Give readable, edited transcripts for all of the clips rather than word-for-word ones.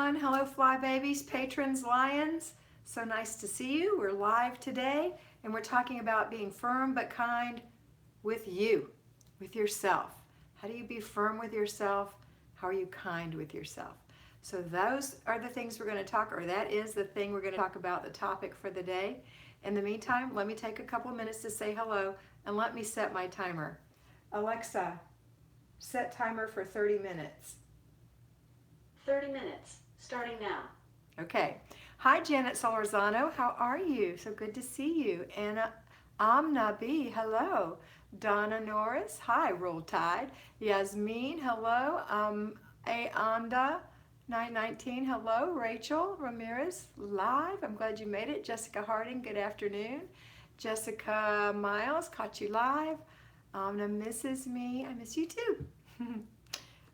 everyone. Hello, Fly Babies, patrons, lions. So nice to see you. We're live today, and we're talking about being firm but kind with you, with yourself. How do you be firm with yourself? How are you kind with yourself? So those are the things we're going to talk, or that is the thing we're going to talk about, the topic for the day. In the meantime, let me take a couple of minutes to say hello, and let me set my timer. Alexa, set timer for 30 minutes. 30 minutes, starting now. Okay. Hi, Janet Solorzano. How are you? So good to see you. Anna Amna B, hello. Donna Norris, hi. Roll Tide. Yasmin, hello. Aanda 919, hello. Rachel Ramirez, live. I'm glad you made it. Jessica Harding, good afternoon. Jessica Miles, caught you live. Amna misses me. I miss you too.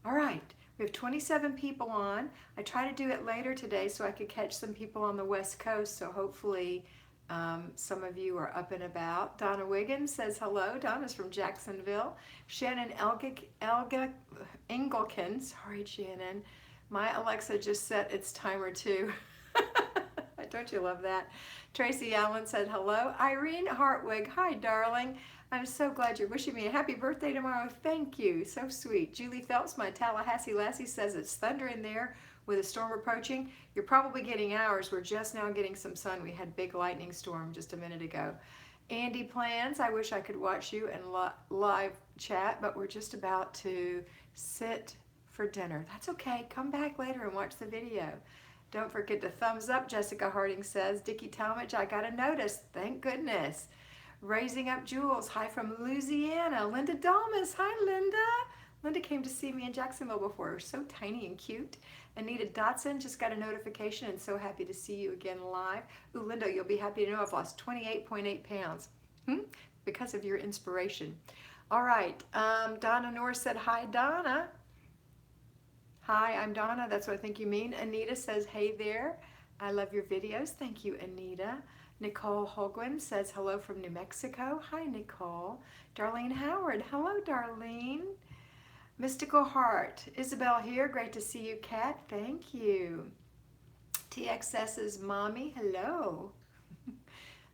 All right. We have 27 people on. I try to do it later today so I could catch some people on the West Coast, so hopefully some of you are up and about. Donna Wiggins says hello. Donna's from Jacksonville. Shannon Elga Engelken, sorry Shannon. My Alexa just set its timer too. Don't you love that? Tracy Allen said hello. Irene Hartwig, hi darling. I'm so glad you're wishing me a happy birthday tomorrow. Thank you. So sweet. Julie Phelps, my Tallahassee lassie, says it's thundering there with a storm approaching. You're probably getting ours. We're just now getting some sun. We had big lightning storm just a minute ago. Andy Plans, I wish I could watch you and live chat, but we're just about to sit for dinner. That's okay. Come back later and watch the video. Don't forget to thumbs up, Jessica Harding says. Dickie Talmadge, I got a notice. Thank goodness. Raising Up Jules, hi from Louisiana. Linda Dalmas, hi Linda. Linda came to see me in Jacksonville before. So tiny and cute. Anita Dotson just got a notification and so happy to see you again live. Ooh, Linda, you'll be happy to know I've lost 28.8 pounds because of your inspiration. All right, Donna Norris said, hi Donna. Hi, I'm Donna. That's what I think you mean. Anita says, hey there. I love your videos. Thank you, Anita. Nicole Holguin says, hello from New Mexico. Hi, Nicole. Darlene Howard. Hello, Darlene. Mystical Heart. Isabel here. Great to see you, Kat. Thank you. TXS's mommy. Hello.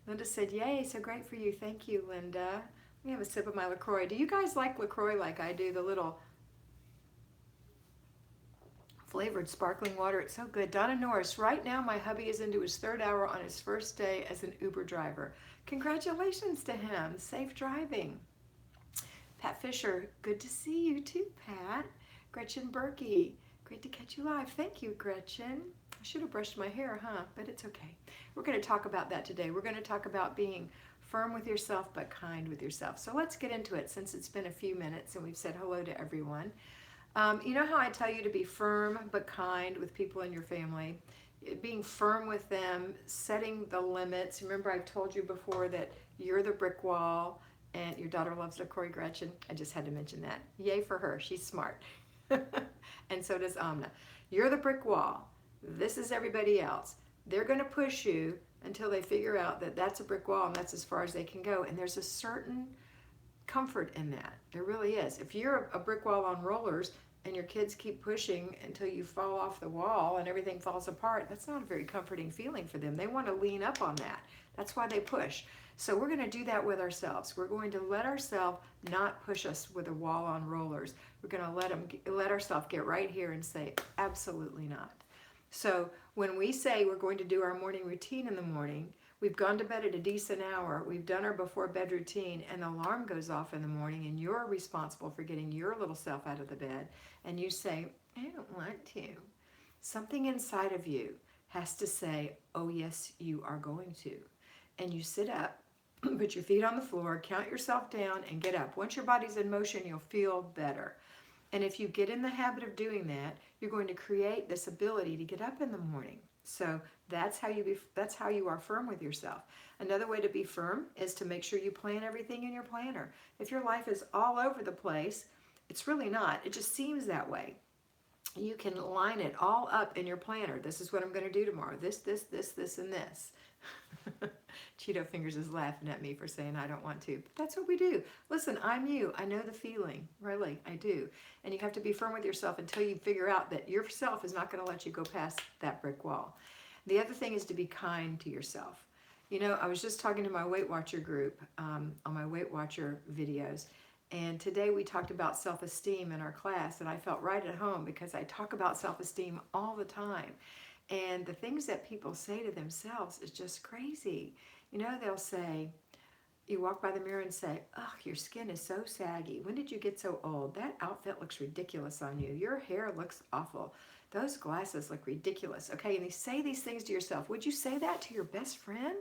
Linda said, yay, so great for you. Thank you, Linda. Let me have a sip of my LaCroix. Do you guys like LaCroix like I do? The little flavored sparkling water. It's so good. Donna Norris, right now my hubby is into his 3rd hour on his first day as an Uber driver. Congratulations to him. Safe driving. Pat Fisher, good to see you too, Pat. Gretchen Berkey, great to catch you live. Thank you, Gretchen. I should have brushed my hair, huh? But it's okay. We're going to talk about that today. We're going to talk about being firm with yourself but kind with yourself. So let's get into it since it's been a few minutes and we've said hello to everyone. You know how I tell you to be firm but kind with people in your family? Being firm with them, setting the limits. Remember I've told you before that you're the brick wall and your daughter loves LaCroix, Gretchen. I just had to mention that. Yay for her. She's smart. And so does Amna. You're the brick wall. This is everybody else. They're going to push you until they figure out that that's a brick wall and that's as far as they can go. And there's a certain comfort in that. There really is. If you're a brick wall on rollers and your kids keep pushing until you fall off the wall and everything falls apart, that's not a very comforting feeling for them. They want to lean up on that. That's why they push. So we're going to do that with ourselves. We're going to let ourselves not push us with a wall on rollers. We're going to let ourselves get right here and say, absolutely not. So when we say we're going to do our morning routine in the morning, we've gone to bed at a decent hour, we've done our before bed routine, and the alarm goes off in the morning, and you're responsible for getting your little self out of the bed, and you say, I don't want to. Something inside of you has to say, oh yes, you are going to. And you sit up, put your feet on the floor, count yourself down, and get up. Once your body's in motion, you'll feel better. And if you get in the habit of doing that, you're going to create this ability to get up in the morning. So that's how you are firm with yourself. Another way to be firm is to make sure you plan everything in your planner. If your life is all over the place, it's really not. It just seems that way. you can line it all up in your planner. This is what I'm going to do tomorrow. This, and this. Cheeto Fingers is laughing at me for saying I don't want to. But that's what we do. Listen, I'm you. I know the feeling. Really, I do. And you have to be firm with yourself until you figure out that yourself is not going to let you go past that brick wall. The other thing is to be kind to yourself. You know, I was just talking to my Weight Watcher group on my Weight Watcher videos. And today we talked about self-esteem in our class, and I felt right at home because I talk about self-esteem all the time. And the things that people say to themselves is just crazy. You know, they'll say, you walk by the mirror and say, oh, your skin is so saggy. When did you get so old? That outfit looks ridiculous on you. Your hair looks awful. Those glasses look ridiculous. Okay, and they say these things to yourself. Would you say that to your best friend?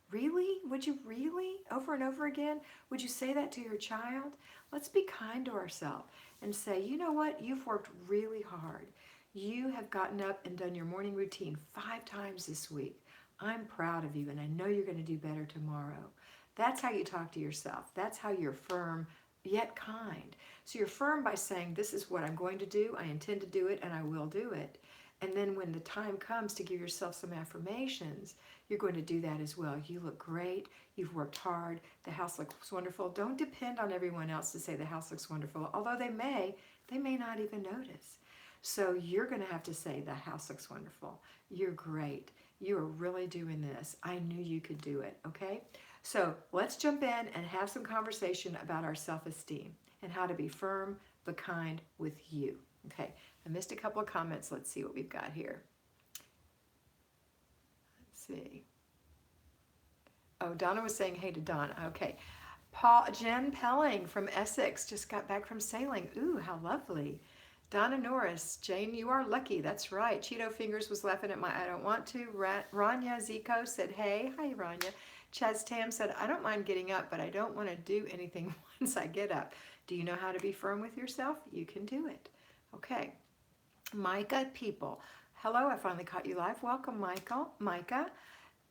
Really? Would you really? Over and over again? Would you say that to your child? Let's be kind to ourselves and say, you know what? You've worked really hard. You have gotten up and done your morning routine 5 times this week. I'm proud of you, and I know you're going to do better tomorrow. That's how you talk to yourself. That's how you're firm yet kind. So you're firm by saying, this is what I'm going to do. I intend to do it, and I will do it. And then when the time comes to give yourself some affirmations, you're going to do that as well. You look great. You've worked hard. The house looks wonderful. Don't depend on everyone else to say the house looks wonderful, although they may not even notice. So you're going to have to say the house looks wonderful. You're great. You are really doing this. I knew you could do it, okay? So let's jump in and have some conversation about our self-esteem and how to be firm but kind with you. Okay, I missed a couple of comments. Let's see what we've got here. Let's see. Oh, Donna was saying hey to Donna. Okay. Jen Pelling from Essex just got back from sailing. Ooh, how lovely. Donna Norris, Jane, you are lucky. That's right. Cheeto Fingers was laughing at my I don't want to. Rania Zico said, hey. Hi, Rania. Chaz Tam said, I don't mind getting up, but I don't want to do anything once I get up. Do you know how to be firm with yourself? You can do it. Okay. Micah People. Hello, I finally caught you live. Welcome, Micah.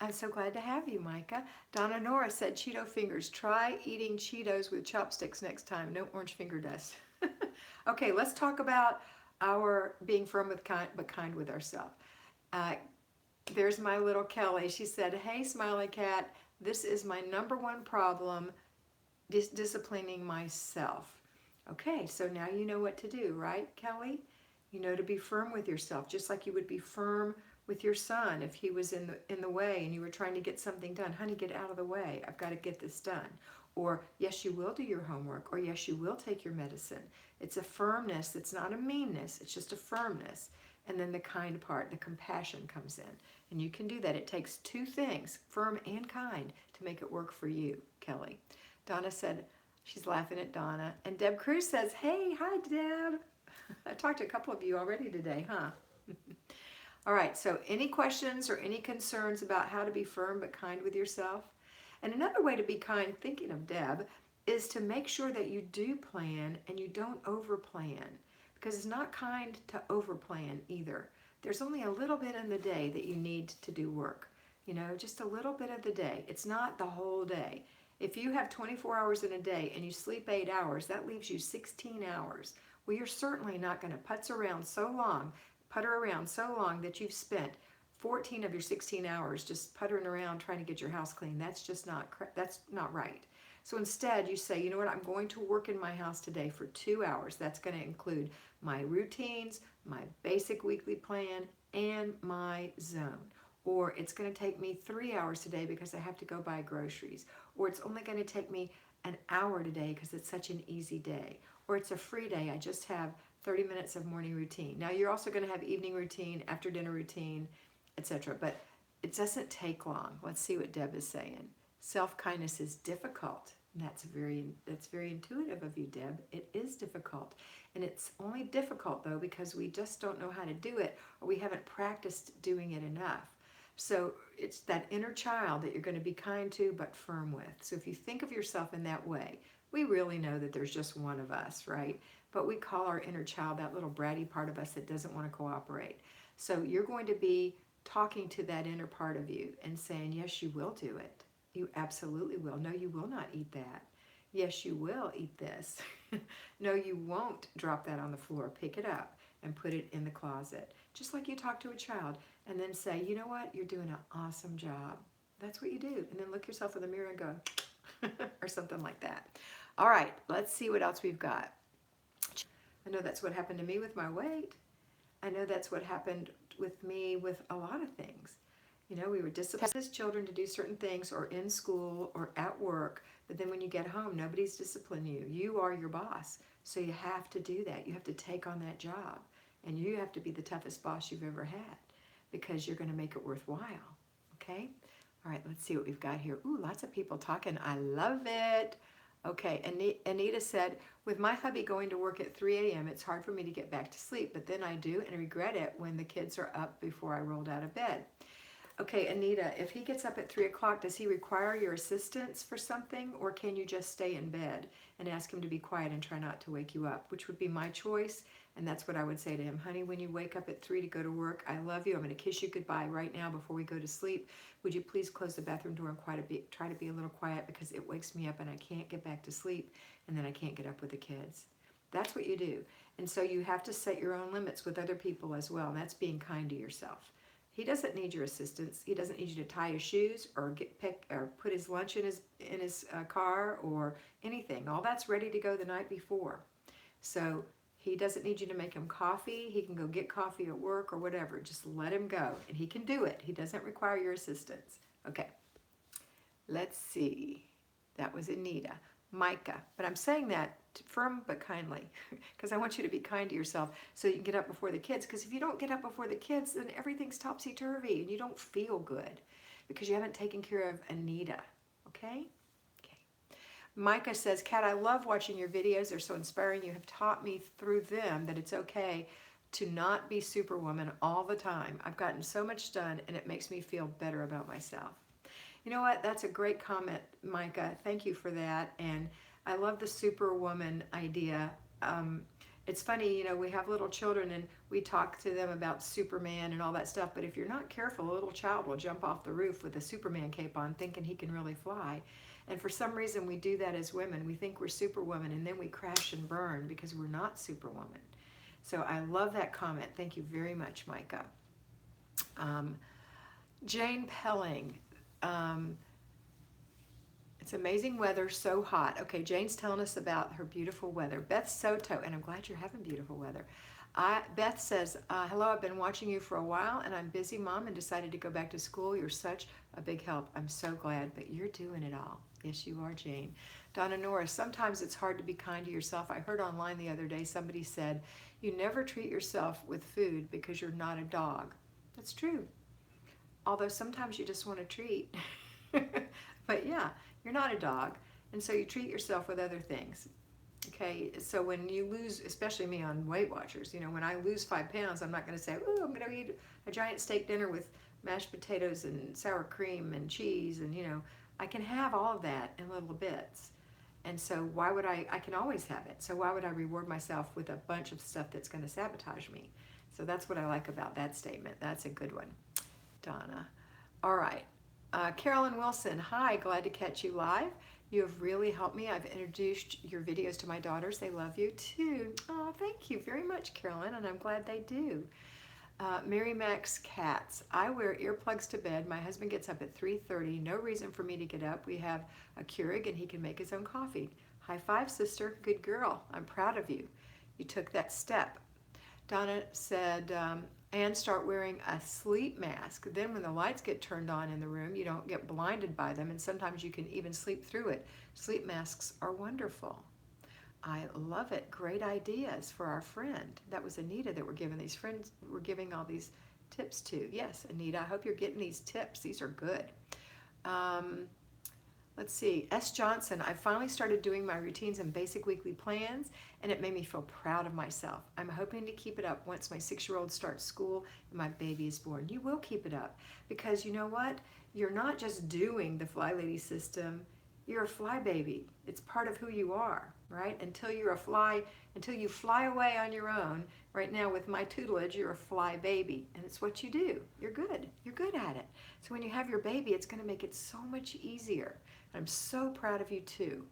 I'm so glad to have you, Micah. Donna Norris said, Cheeto Fingers, try eating Cheetos with chopsticks next time. No orange finger dust. Okay, let's talk about our being firm but kind with ourselves. There's my little Kelly. She said, hey, Smiley Cat, this is my #1 problem, disciplining myself. Okay, so now you know what to do, right, Kelly? You know to be firm with yourself, just like you would be firm with your son if he was in the way and you were trying to get something done. Honey, get out of the way. I've got to get this done. Or, yes, you will do your homework. Or, yes, you will take your medicine. It's a firmness. It's not a meanness. It's just a firmness. And then the kind part, the compassion comes in. And you can do that. It takes 2 things, firm and kind, to make it work for you, Kelly. Donna said, she's laughing at Donna. And Deb Cruz says, hey, hi, Deb. I talked to a couple of you already today, huh? All right, so any questions or any concerns about how to be firm but kind with yourself? And another way to be kind, thinking of Deb, is to make sure that you do plan and you don't overplan, because it's not kind to overplan either. There's only a little bit in the day that you need to do work. You know, just a little bit of the day. It's not the whole day. If you have 24 hours in a day and you sleep 8 hours, that leaves you 16 hours. Well, you're certainly not going to putter around so long that you've spent 14 of your 16 hours just puttering around trying to get your house clean. That's just not right. So instead you say, you know what, I'm going to work in my house today for 2 hours. That's going to include my routines, my basic weekly plan, and my zone. Or it's going to take me 3 hours today because I have to go buy groceries. Or it's only going to take me an hour today because it's such an easy day. Or it's a free day. I just have 30 minutes of morning routine. Now you're also going to have evening routine, after dinner routine, etc. But it doesn't take long. Let's see what Deb is saying. Self-kindness is difficult. And that's very intuitive of you, Deb. It is difficult. And it's only difficult, though, because we just don't know how to do it, or we haven't practiced doing it enough. So it's that inner child that you're going to be kind to but firm with. So if you think of yourself in that way, we really know that there's just one of us, right? But we call our inner child that little bratty part of us that doesn't want to cooperate. So you're going to be talking to that inner part of you and saying, yes, you will do it. You absolutely will. No, you will not eat that. Yes, you will eat this. No, you won't drop that on the floor. Pick it up and put it in the closet. Just like you talk to a child and then say, you know what? You're doing an awesome job. That's what you do. And then look yourself in the mirror and go, or something like that. All right, let's see what else we've got. I know that's what happened to me with my weight. I know that's what happened with me with a lot of things. You know, we were disciplined as children to do certain things or in school or at work, but then when you get home, nobody's disciplining you. You are your boss. So you have to do that. You have to take on that job. And you have to be the toughest boss you've ever had because you're going to make it worthwhile. Okay? All right, let's see what we've got here. Ooh, lots of people talking. I love it. Okay, Anita said, with my hubby going to work at 3 a.m., it's hard for me to get back to sleep, but then I do and regret it when the kids are up before I rolled out of bed. Okay, Anita, if he gets up at 3 o'clock, does he require your assistance for something, or can you just stay in bed and ask him to be quiet and try not to wake you up, which would be my choice, and that's what I would say to him. Honey, when you wake up at 3 to go to work, I love you. I'm going to kiss you goodbye right now before we go to sleep. Would you please close the bathroom door and try to be a little quiet because it wakes me up and I can't get back to sleep, and then I can't get up with the kids. That's what you do. And so you have to set your own limits with other people as well, and that's being kind to yourself. He doesn't need your assistance. He doesn't need you to tie his shoes or put his lunch in his car or anything. All that's ready to go the night before. So he doesn't need you to make him coffee. He can go get coffee at work or whatever. Just let him go, and he can do it. He doesn't require your assistance. Okay. Let's see. That was Anita. Micah. But I'm saying that firm but kindly because I want you to be kind to yourself so you can get up before the kids, because if you don't get up before the kids, then everything's topsy-turvy and you don't feel good because you haven't taken care of Anita. Okay? Okay. Micah says, Kat, I love watching your videos. They're so inspiring. You have taught me through them that it's okay to not be superwoman all the time. I've gotten so much done and it makes me feel better about myself. You know what? That's a great comment, Micah. Thank you for that. And I love the superwoman idea. It's funny, you know, we have little children and we talk to them about Superman and all that stuff, but if you're not careful, a little child will jump off the roof with a Superman cape on thinking he can really fly. And for some reason we do that as women. We think we're superwoman and then we crash and burn because we're not superwoman. So I love that comment. Thank you very much, Micah. Jane Pelling. It's amazing weather, so hot. Okay, Jane's telling us about her beautiful weather. Beth Soto, and I'm glad you're having beautiful weather. Beth says, hello, I've been watching you for a while, and I'm busy, Mom, and decided to go back to school. You're such a big help. I'm so glad, but you're doing it all. Yes, you are, Jane. Donna Norris, sometimes it's hard to be kind to yourself. I heard online the other day somebody said, you never treat yourself with food because you're not a dog. That's true. Although sometimes you just want a treat. But yeah, you're not a dog, and so you treat yourself with other things. Okay, so when you lose, especially me on Weight Watchers, you know, when I lose 5 pounds, I'm not going to say, oh, I'm going to eat a giant steak dinner with mashed potatoes and sour cream and cheese, and, you know, I can have all of that in little bits. And so why would I can always have it. So why would I reward myself with a bunch of stuff that's going to sabotage me? So that's what I like about that statement. That's a good one, Donna. All right. Carolyn Wilson, hi, glad to catch you live. You have really helped me. I've introduced your videos to my daughters. They love you too. Oh, thank you very much, Carolyn, and I'm glad they do. Mary Max Katz, I wear earplugs to bed. My husband gets up at 3:30. No reason for me to get up. We have a Keurig and he can make his own coffee. High five, sister. Good girl. I'm proud of you. You took that step. Donna said, and start wearing a sleep mask. Then when the lights get turned on in the room, you don't get blinded by them, and sometimes you can even sleep through it. Sleep masks are wonderful. I love it. Great ideas for our friend. That was Anita that we're giving these friends, we're giving all these tips to. Yes, Anita, I hope you're getting these tips. These are good. Let's see, S. Johnson, I finally started doing my routines and basic weekly plans, and it made me feel proud of myself. I'm hoping to keep it up once my 6-year-old starts school and my baby is born. You will keep it up because you know what? You're not just doing the Flylady system, you're a fly baby. It's part of who you are, right? Until you fly away on your own. Right now with my tutelage, you're a fly baby, and it's what you do. You're good. You're good at it. So when you have your baby, it's going to make it so much easier. I'm so proud of you too.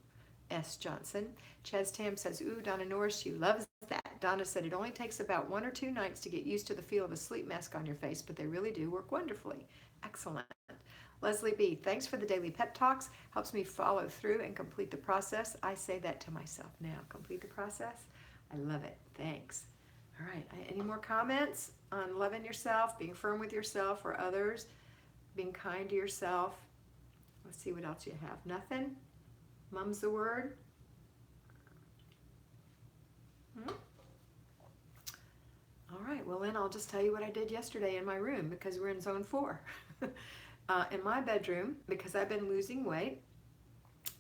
S. Johnson. Chaz Tam says, ooh, Donna Norris, she loves that. Donna said, it only takes about 1 or 2 nights to get used to the feel of a sleep mask on your face, but they really do work wonderfully. Excellent. Leslie B., thanks for the daily pep talks. Helps me follow through and complete the process. I say that to myself now. Complete the process. I love it. Thanks. All right. Any more comments on loving yourself, being firm with yourself or others, being kind to yourself? Let's see what else you have. Nothing? Mum's the word? All right. Well, then I'll just tell you what I did yesterday in my room because we're in zone 4. In my bedroom, because I've been losing weight,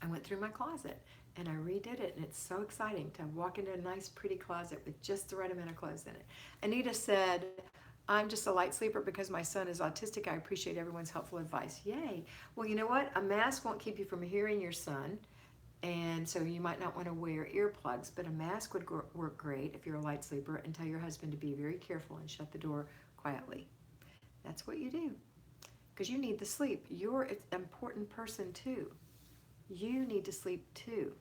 I went through my closet and I redid it, and it's so exciting to walk into a nice, pretty closet with just the right amount of clothes in it. Anita said, I'm just a light sleeper because my son is autistic. I appreciate everyone's helpful advice. Yay. Well, you know what? A mask won't keep you from hearing your son, and so you might not want to wear earplugs, but a mask would work great if you're a light sleeper, and tell your husband to be very careful and shut the door quietly. That's what you do, because you need the sleep. You're an important person too. You need to sleep too,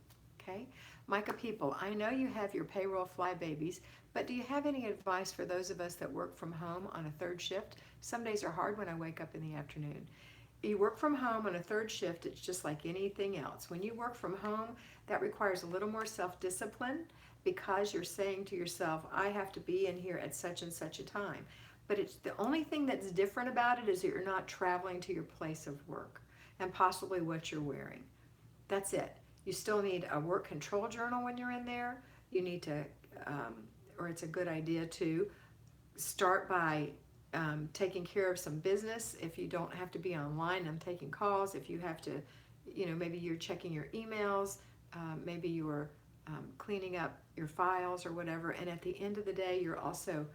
okay? Micah People, I know you have your payroll fly babies, but do you have any advice for those of us that work from home on a third shift? Some days are hard when I wake up in the afternoon. You work from home on a third shift, it's just like anything else. When you work from home, that requires a little more self-discipline because you're saying to yourself, I have to be in here at such and such a time. But it's the only thing that's different about it is that you're not traveling to your place of work and possibly what you're wearing. That's it. You still need a work control journal when you're in there. You need to, or it's a good idea to start by taking care of some business. If you don't have to be online, I'm taking calls. If you have to, maybe you're checking your emails, maybe you're cleaning up your files or whatever. And at the end of the day, you're also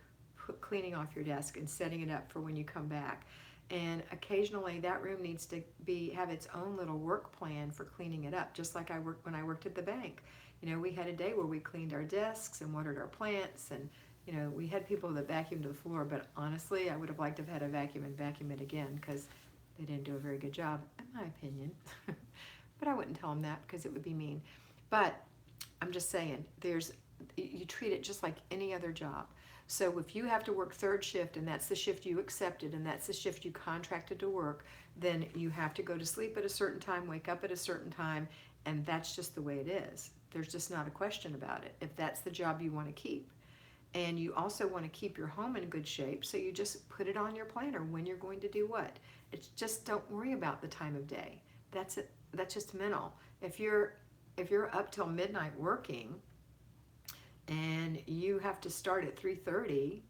cleaning off your desk and setting it up for when you come back. And occasionally that room needs to have its own little work plan for cleaning it up, just like when I worked at the bank. We had a day where we cleaned our desks and watered our plants, and we had people that vacuumed the floor, but honestly I would have liked to have had a vacuum and vacuum it again because they didn't do a very good job, in my opinion. But I wouldn't tell them that because it would be mean. But I'm just saying, you treat it just like any other job. So if you have to work third shift and that's the shift you accepted and that's the shift you contracted to work, then you have to go to sleep at a certain time, wake up at a certain time, and that's just the way it is. There's just not a question about it if that's the job you want to keep. And you also want to keep your home in good shape, so you just put it on your planner when you're going to do what. It's just, don't worry about the time of day. That's it. That's just mental. If you're up till midnight working, and you have to start at 3:30,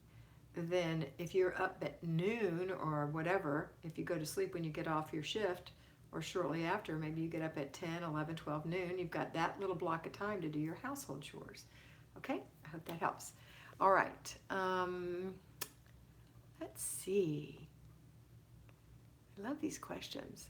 then if you're up at noon or whatever, if you go to sleep when you get off your shift or shortly after, maybe you get up at 10, 11, 12 noon, you've got that little block of time to do your household chores. Okay, I hope that helps. All right, let's see. I love these questions.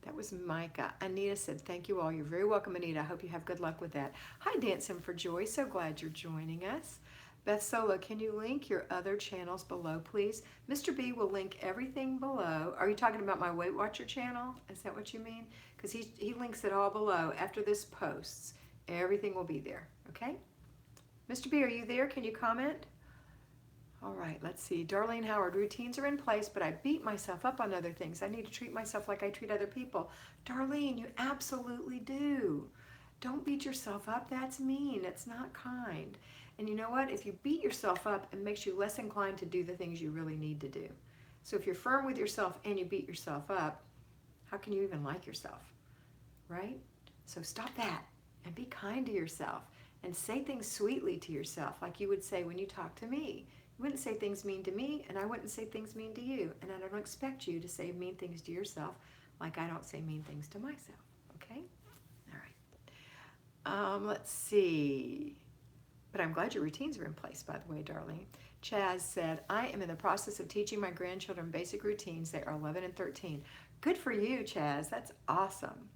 That was Micah. Anita said, thank you all. You're very welcome, Anita. I hope you have good luck with that. Hi, Dancing for Joy. So glad you're joining us. Beth Solo, can you link your other channels below, please? Mr. B will link everything below. Are you talking about my Weight Watcher channel? Is that what you mean? Because he links it all below. After this posts, everything will be there, okay? Mr. B, are you there? Can you comment? All right, let's see. Darlene Howard, routines are in place, but I beat myself up on other things. I need to treat myself like I treat other people. Darlene, you absolutely do. Don't beat yourself up. That's mean. It's not kind. And you know what? If you beat yourself up, it makes you less inclined to do the things you really need to do. So if you're firm with yourself and you beat yourself up, how can you even like yourself, right? So stop that and be kind to yourself and say things sweetly to yourself like you would say when you talk to me. You wouldn't say things mean to me, and I wouldn't say things mean to you. And I don't expect you to say mean things to yourself like I don't say mean things to myself, okay? All right. Let's see. But I'm glad your routines are in place, by the way, Darlene. Chaz said, I am in the process of teaching my grandchildren basic routines. They are 11 and 13. Good for you, Chaz. That's awesome.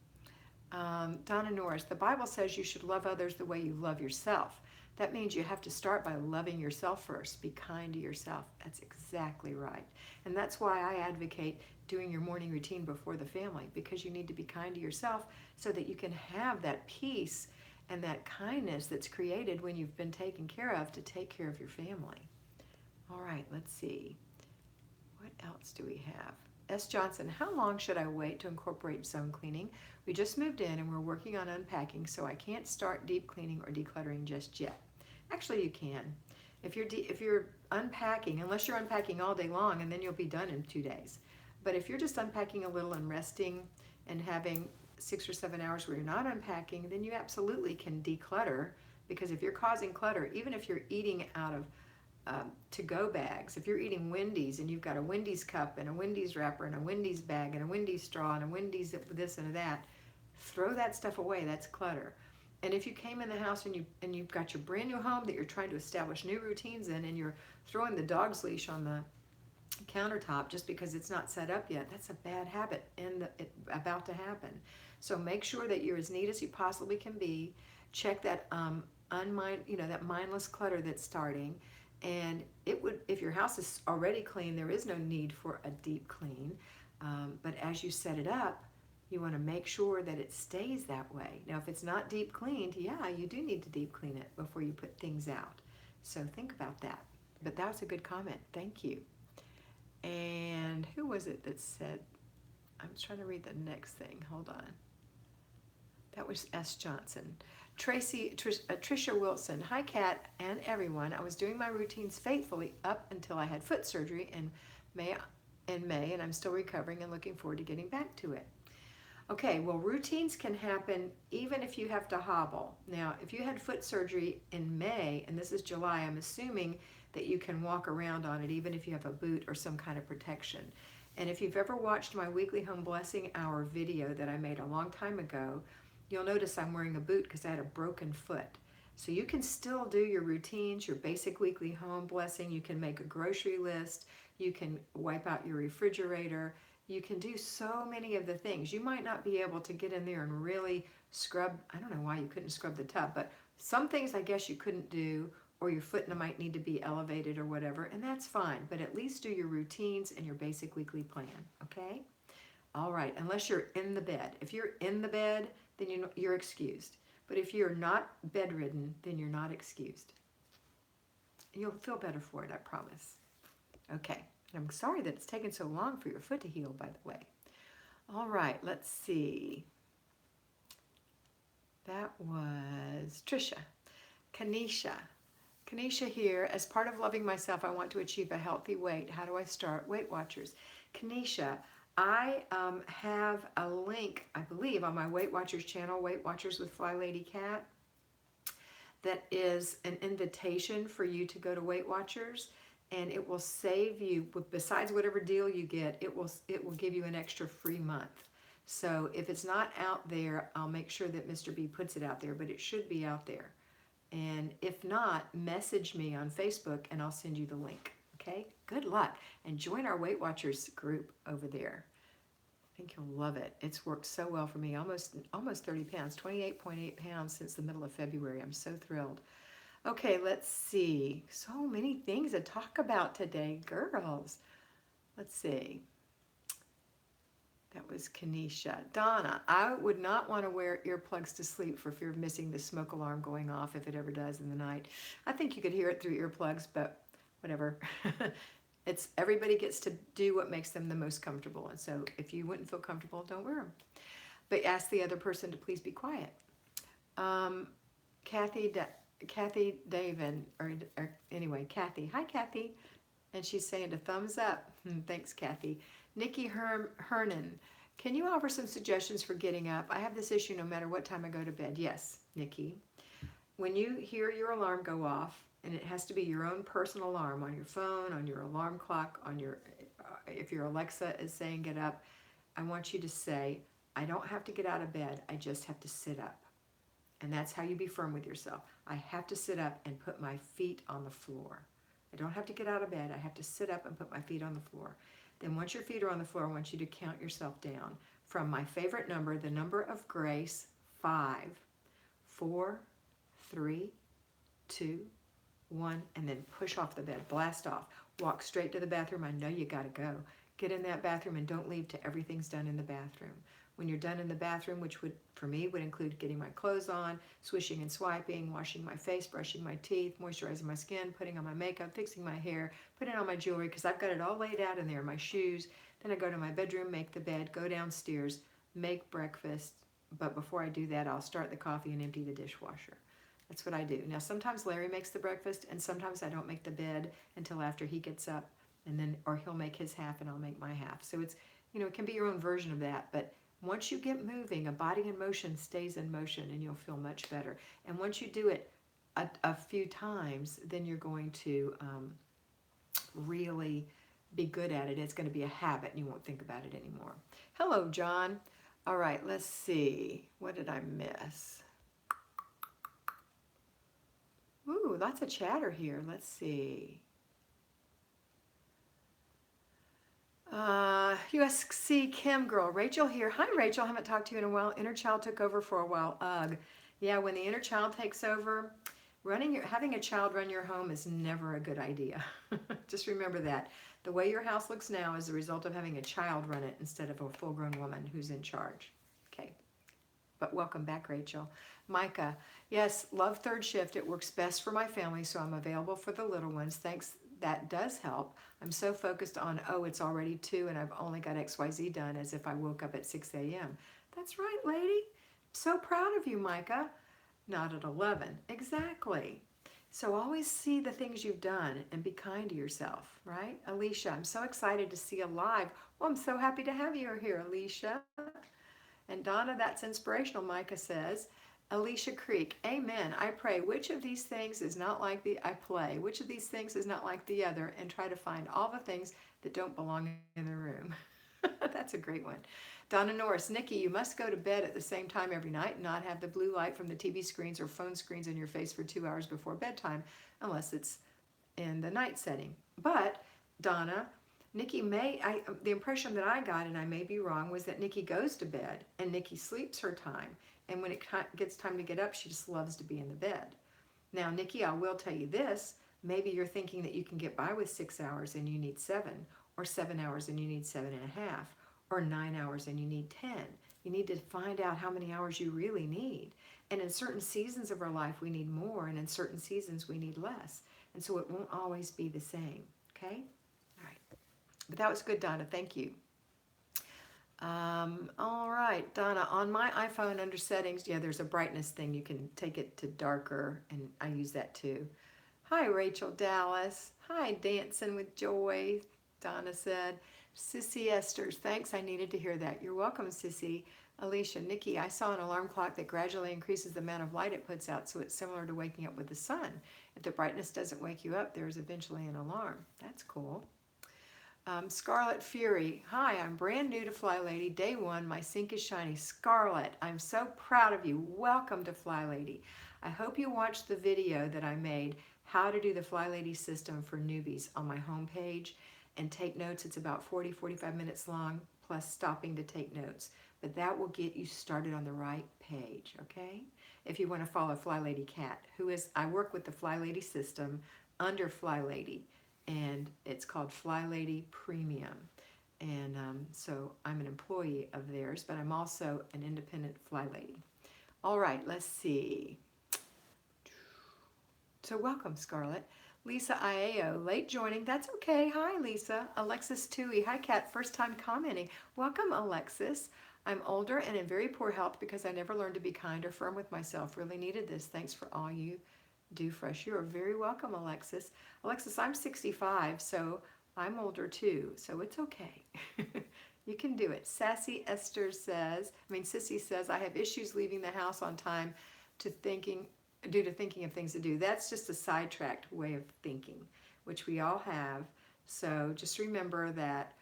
Donna Norris, the Bible says you should love others the way you love yourself. That means you have to start by loving yourself first. Be kind to yourself. That's exactly right. And that's why I advocate doing your morning routine before the family, because you need to be kind to yourself so that you can have that peace and that kindness that's created when you've been taken care of to take care of your family. All right, let's see. What else do we have? S. Johnson, how long should I wait to incorporate zone cleaning? We just moved in and we're working on unpacking, so I can't start deep cleaning or decluttering just yet. Actually, you can. If you're unpacking, unless you're unpacking all day long, and then you'll be done in 2 days. But if you're just unpacking a little and resting and having 6 or 7 hours where you're not unpacking, then you absolutely can declutter, because if you're causing clutter, even if you're eating out of to-go bags. If you're eating Wendy's and you've got a Wendy's cup and a Wendy's wrapper and a Wendy's bag and a Wendy's straw and a Wendy's this and that, throw that stuff away. That's clutter. And if you came in the house and you've got your brand new home that you're trying to establish new routines in, and you're throwing the dog's leash on the countertop just because it's not set up yet, that's a bad habit about to happen. So make sure that you're as neat as you possibly can be. Check that that mindless clutter that's starting. And if your house is already clean, there is no need for a deep clean. But as you set it up, you want to make sure that it stays that way. Now, if it's not deep cleaned, yeah, you do need to deep clean it before you put things out. So think about that. But that was a good comment. Thank you. And who was it that said, I'm trying to read the next thing. Hold on. That was S. Johnson. Tricia Wilson. Hi, Kat and everyone. I was doing my routines faithfully up until I had foot surgery in May, and I'm still recovering and looking forward to getting back to it. Okay, well, routines can happen even if you have to hobble. Now, if you had foot surgery in May, and this is July, I'm assuming that you can walk around on it even if you have a boot or some kind of protection. And if you've ever watched my weekly home blessing hour video that I made a long time ago, you'll notice I'm wearing a boot because I had a broken foot. So you can still do your routines, your basic weekly home blessing. You can make a grocery list. You can wipe out your refrigerator. You can do so many of the things. You might not be able to get in there and really scrub. I don't know why you couldn't scrub the tub, but some things I guess you couldn't do, or your foot might need to be elevated or whatever, and that's fine. But at least do your routines and your basic weekly plan, okay? All right, unless you're in the bed. If you're in the bed, then you're excused. But if you're not bedridden, then you're not excused. You'll feel better for it, I promise. Okay, I'm sorry that it's taken so long for your foot to heal, by the way. All right, let's see. That was Tricia. Kanisha. Kanisha here. As part of loving myself, I want to achieve a healthy weight. How do I start? Weight Watchers. Kanisha, I have a link, I believe, on my Weight Watchers channel, Weight Watchers with Flylady Kat, that is an invitation for you to go to Weight Watchers, and it will save you, besides whatever deal you get, it will give you an extra free month. So if it's not out there, I'll make sure that Mr. B puts it out there, but it should be out there. And if not, message me on Facebook and I'll send you the link. Okay, good luck, and join our Weight Watchers group over there. I think you'll love it. It's worked so well for me. Almost 30 pounds, 28.8 pounds since the middle of February. I'm so thrilled. Okay, let's see. So many things to talk about today, girls. Let's see. That was Kanisha. Donna, I would not want to wear earplugs to sleep for fear of missing the smoke alarm going off if it ever does in the night. I think you could hear it through earplugs, but whatever. Everybody gets to do what makes them the most comfortable. And so if you wouldn't feel comfortable, don't wear them. But ask the other person to please be quiet. Kathy David, or anyway, Kathy. Hi, Kathy. And she's saying a thumbs up. Thanks, Kathy. Nikki Hernan, can you offer some suggestions for getting up? I have this issue no matter what time I go to bed. Yes, Nikki. When you hear your alarm go off, and it has to be your own personal alarm on your phone, on your alarm clock, on your, if your Alexa is saying get up, I want you to say, I don't have to get out of bed, I just have to sit up. And that's how you be firm with yourself. I have to sit up and put my feet on the floor. I don't have to get out of bed, I have to sit up and put my feet on the floor. Then once your feet are on the floor, I want you to count yourself down from my favorite number, the number of grace, 5, 4, 3, 2, 1, and then push off the bed, blast off. Walk straight to the bathroom. I know you gotta go. Get in that bathroom and don't leave till everything's done in the bathroom. When you're done in the bathroom, which would, for me, would include getting my clothes on, swishing and swiping, washing my face, brushing my teeth, moisturizing my skin, putting on my makeup, fixing my hair, putting on my jewelry, because I've got it all laid out in there, my shoes. Then I go to my bedroom, make the bed, go downstairs, make breakfast. But before I do that, I'll start the coffee and empty the dishwasher. That's what I do. Now, sometimes Larry makes the breakfast, and sometimes I don't make the bed until after he gets up, and then, or he'll make his half and I'll make my half. So it's, it can be your own version of that. But once you get moving, a body in motion stays in motion, and you'll feel much better. And once you do it a few times, then you're going to really be good at it. It's going to be a habit, and you won't think about it anymore. Hello, John. All right, let's see. What did I miss? Ooh, lots of chatter here. Let's see. USC Kim girl, Rachel here. Hi, Rachel. Haven't talked to you in a while. Inner child took over for a while. Ugh. Yeah, when the inner child takes over, having a child run your home is never a good idea. Just remember that. The way your house looks now is the result of having a child run it instead of a full-grown woman who's in charge. Okay. But welcome back, Rachel. Micah, yes, love third shift. It works best for my family, so I'm available for the little ones. Thanks. That does help. I'm so focused on, oh, it's already 2 and I've only got XYZ done, as if I woke up at 6 a.m. That's right, lady. So proud of you, Micah. Not at 11. Exactly. So always see the things you've done and be kind to yourself, right? Alicia, I'm so excited to see you live. Well, I'm so happy to have you here, Alicia. And Donna, that's inspirational, Micah says. Alicia Creek, amen. I pray, which of these things is not like I play, which of these things is not like the other, and try to find all the things that don't belong in the room. That's a great one. Donna Norris, Nikki, you must go to bed at the same time every night and not have the blue light from the TV screens or phone screens in your face for 2 hours before bedtime, unless it's in the night setting. But, Donna, Nikki the impression that I got, and I may be wrong, was that Nikki goes to bed and Nikki sleeps her time. And when it gets time to get up, she just loves to be in the bed. Now, Nikki, I will tell you this. Maybe you're thinking that you can get by with 6 hours and you need 7, or 7 hours and you need 7.5, or 9 hours and you need 10. You need to find out how many hours you really need. And in certain seasons of our life, we need more, and in certain seasons, we need less. And so it won't always be the same, okay? All right. But that was good, Donna. Thank you. All right, Donna, on my iPhone under settings, yeah, there's a brightness thing. You can take it to darker, and I use that too. Hi, Rachel Dallas. Hi, Dancing with Joy, Donna said. Sissy Esther, thanks. I needed to hear that. You're welcome, Sissy. Alicia, Nikki, I saw an alarm clock that gradually increases the amount of light it puts out, so it's similar to waking up with the sun. If the brightness doesn't wake you up, there's eventually an alarm. That's cool. Scarlet Fury, hi, I'm brand new to Flylady. Day 1, my sink is shiny. Scarlet, I'm so proud of you. Welcome to Flylady. I hope you watched the video that I made, how to do the Flylady system for newbies, on my homepage, and take notes. It's about 40-45 minutes long, plus stopping to take notes. But that will get you started on the right page, okay? If you want to follow Flylady Kat, I work with the Flylady system under Flylady, and it's called Flylady Premium. And so I'm an employee of theirs, but I'm also an independent Flylady. All right, let's see. So welcome, Scarlett. Lisa Iao, late joining. That's okay. Hi, Lisa. Alexis Tui. Hi, Kat. First time commenting. Welcome, Alexis. I'm older and in very poor health because I never learned to be kind or firm with myself. Really needed this. Thanks for all you do for us. You are very welcome, Alexis. Alexis, I'm 65, so I'm older too, so it's okay. You can do it. Sissy says, I have issues leaving the house on time due to thinking of things to do. That's just a sidetracked way of thinking, which we all have. So just remember that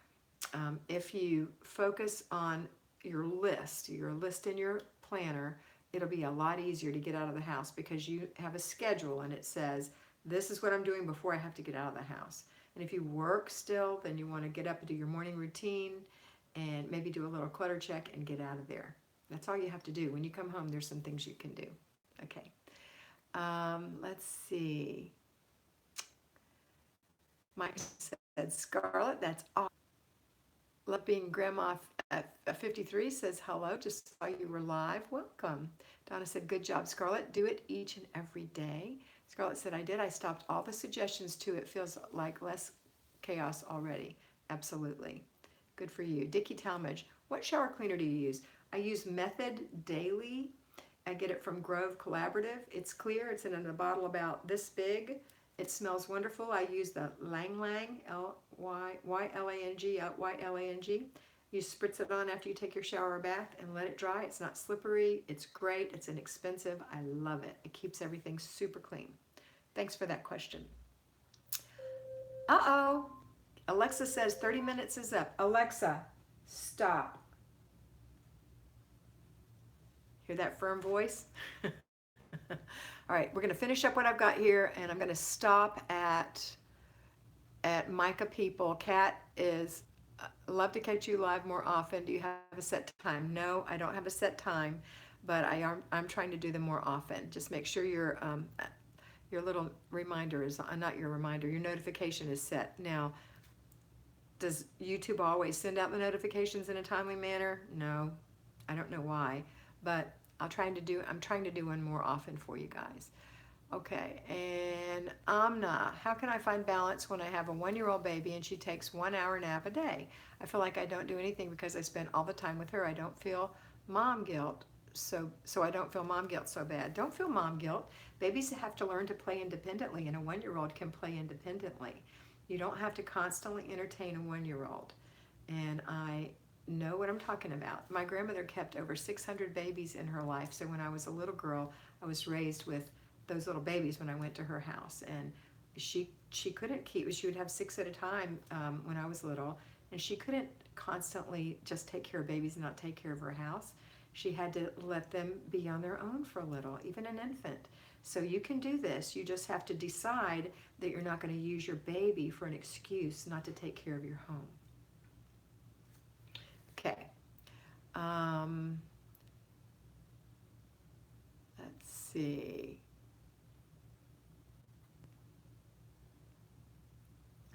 if you focus on your list in your planner, it'll be a lot easier to get out of the house because you have a schedule and it says, this is what I'm doing before I have to get out of the house. And if you work still, then you want to get up and do your morning routine and maybe do a little clutter check and get out of there. That's all you have to do. When you come home, there's some things you can do. Okay. Let's see. Mike said, Scarlett, that's awesome. Love being grandma at 53 says hello, just saw you were live. Welcome. Donna said, good job, Scarlett. Do it each and every day. Scarlett said, I did. I stopped all the suggestions too. It feels like less chaos already. Absolutely. Good for you. Dickie Talmadge, what shower cleaner do you use? I use Method Daily. I get it from Grove Collaborative. It's clear. It's in a bottle about this big. It smells wonderful. I use the Lang Lang, Ylang. You spritz it on after you take your shower or bath and let it dry. It's not slippery. It's great. It's inexpensive. I love it. It keeps everything super clean. Thanks for that question. Uh-oh. Alexa says 30 minutes is up. Alexa, stop. Hear that firm voice? All right, we're going to finish up what I've got here, and I'm going to stop at Micah People. Kat is, love to catch you live more often. Do you have a set time? No, I don't have a set time, but I'm trying to do them more often. Just make sure your little reminder is, not your reminder, your notification is set. Now, does YouTube always send out the notifications in a timely manner? No, I don't know why, but I'm trying to do one more often for you guys. Okay, and Amna, how can I find balance when I have a 1-year-old baby and she takes 1 hour nap a day? I feel like I don't do anything because I spend all the time with her. I don't feel mom guilt, so I don't feel mom guilt so bad. Don't feel mom guilt. Babies have to learn to play independently, and a 1-year-old can play independently. You don't have to constantly entertain a 1-year-old, and I know what I'm talking about. My grandmother kept over 600 babies in her life, so when I was a little girl, I was raised with those little babies when I went to her house, and she couldn't keep, she would have 6 at a time when I was little, and she couldn't constantly just take care of babies and not take care of her house. She had to let them be on their own for a little, even an infant. So you can do this. You just have to decide that you're not going to use your baby for an excuse not to take care of your home. Okay. Let's see.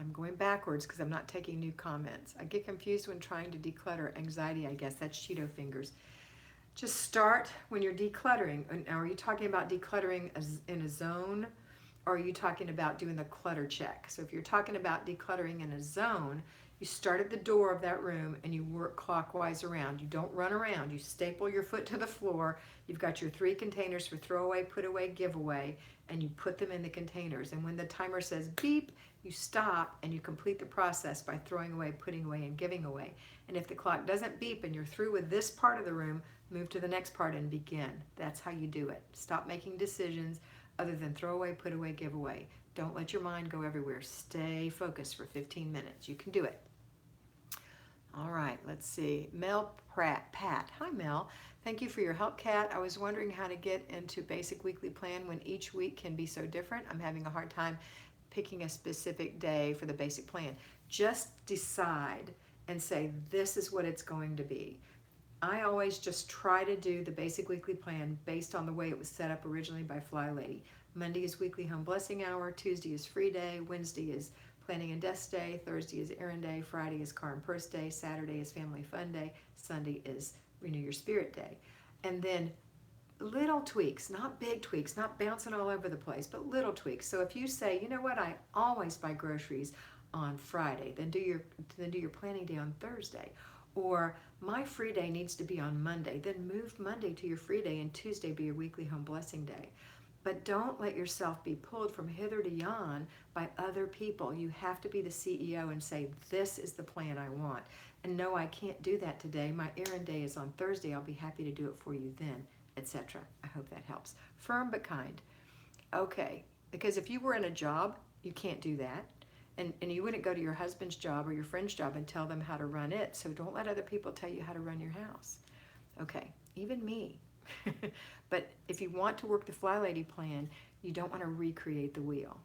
I'm going backwards because I'm not taking new comments. I get confused when trying to declutter. Anxiety, I guess. That's Cheeto fingers. Just start when you're decluttering. Now, are you talking about decluttering in a zone, or are you talking about doing the clutter check? So if you're talking about decluttering in a zone, you start at the door of that room and you work clockwise around. You don't run around. You staple your foot to the floor. You've got your 3 containers for throw away, put away, give away, and you put them in the containers. And when the timer says beep, you stop and you complete the process by throwing away, putting away, and giving away. And if the clock doesn't beep and you're through with this part of the room, move to the next part and begin. That's how you do it. Stop making decisions other than throw away, put away, give away. Don't let your mind go everywhere. Stay focused for 15 minutes. You can do it. All right, let's see. Mel Pat. Hi, Mel. Thank you for your help, Kat. I was wondering how to get into basic weekly plan when each week can be so different. I'm having a hard time picking a specific day for the basic plan. Just decide and say, this is what it's going to be. I always just try to do the basic weekly plan based on the way it was set up originally by Flylady. Monday is weekly home blessing hour, Tuesday is free day, Wednesday is planning and desk day, Thursday is errand day, Friday is car and purse day, Saturday is family fun day, Sunday is renew your spirit day. And then little tweaks, not big tweaks, not bouncing all over the place, but little tweaks. So if you say, you know what, I always buy groceries on Friday, then do your planning day on Thursday. Or my free day needs to be on Monday, then move Monday to your free day and Tuesday be your weekly home blessing day. But don't let yourself be pulled from hither to yon by other people. You have to be the CEO and say, this is the plan I want. And no, I can't do that today. My errand day is on Thursday. I'll be happy to do it for you then, etc. I hope that helps. Firm but kind. Okay, because if you were in a job, you can't do that. And you wouldn't go to your husband's job or your friend's job and tell them how to run it. So don't let other people tell you how to run your house. Okay, even me. But if you want to work the Flylady plan, you don't want to recreate the wheel.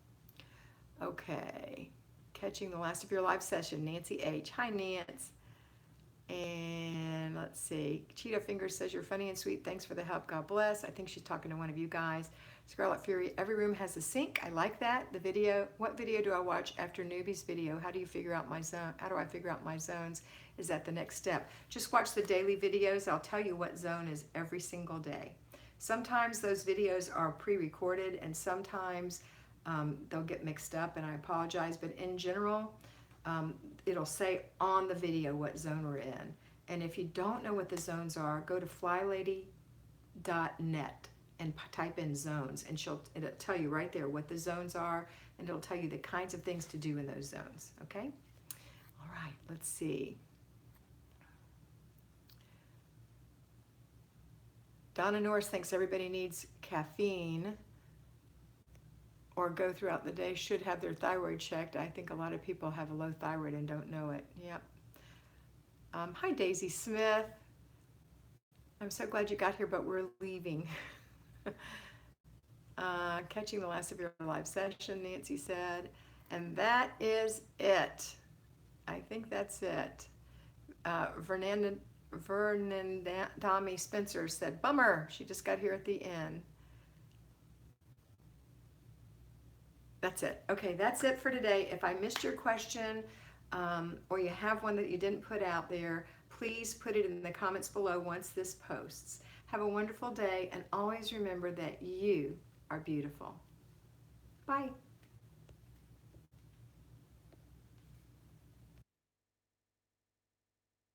Okay, catching the last of your live session, Nancy H. Hi, Nance. And let's see, Cheetah Fingers says, you're funny and sweet. Thanks for the help. God bless. I think she's talking to one of you guys. Scarlet Fury, every room has a sink. I like that. The video, what video do I watch after newbie's video? How do you figure out my zone? How do I figure out my zones? Is that the next step? Just watch the daily videos. I'll tell you what zone is every single day. Sometimes those videos are pre-recorded and sometimes they'll get mixed up, and I apologize, but in general, it'll say on the video what zone we're in. And if you don't know what the zones are, go to flylady.net and type in zones, and it'll tell you right there what the zones are, and it'll tell you the kinds of things to do in those zones, okay? All right, let's see. Donna Norris thinks everybody needs caffeine or go throughout the day, should have their thyroid checked. I think a lot of people have a low thyroid and don't know it. Yep. Hi, Daisy Smith. I'm so glad you got here, but we're leaving. Catching the last of your live session, Nancy said. And that is it. I think that's it. Vernon Dami Spencer said, bummer, she just got here at the end. That's it. Okay, that's it for today. If I missed your question or you have one that you didn't put out there, please put it in the comments below once this posts. Have a wonderful day, and always remember that you are beautiful. Bye.